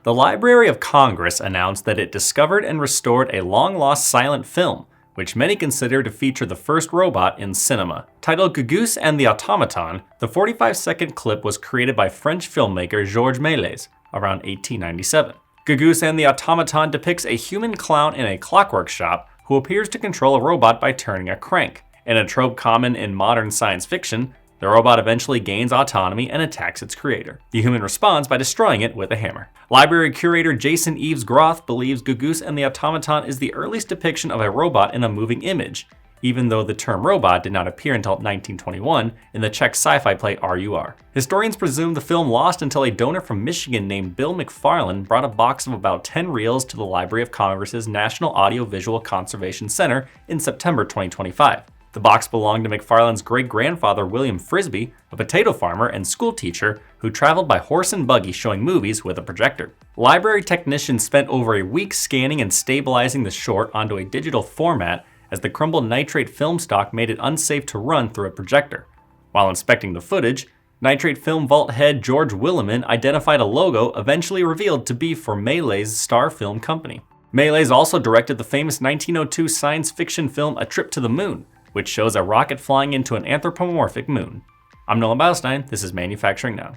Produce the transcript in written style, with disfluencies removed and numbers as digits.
The Library of Congress announced that it discovered and restored a long-lost silent film, which many consider to feature the first robot in cinema. Titled Gugusse and the Automaton, the 45-second clip was created by French filmmaker George Méliès around 1897. Gugusse and the Automaton depicts a human clown in a clockwork shop who appears to control a robot by turning a crank. In a trope common in modern science fiction, the robot eventually gains autonomy and attacks its creator. The human responds by destroying it with a hammer. Library curator Jason Evans Groth believes Gugusse and the Automaton is the earliest depiction of a robot in a moving image, even though the term robot did not appear until 1921 in the Czech sci-fi play R.U.R. Historians presume the film lost until a donor from Michigan named Bill McFarland brought a box of about 10 reels to the Library of Congress's National Audiovisual Conservation Center in September 2025. The box belonged to McFarland's great-grandfather William Frisbee, a potato farmer and schoolteacher who traveled by horse and buggy showing movies with a projector. Library technicians spent over a week scanning and stabilizing the short onto a digital format as the crumbled nitrate film stock made it unsafe to run through a projector. While inspecting the footage, nitrate film vault head George Méliès identified a logo eventually revealed to be for Melies' Star Film Company. Melies also directed the famous 1902 science fiction film A Trip to the Moon, which shows a rocket flying into an anthropomorphic moon. I'm Nolan Beilstein, this is Manufacturing Now.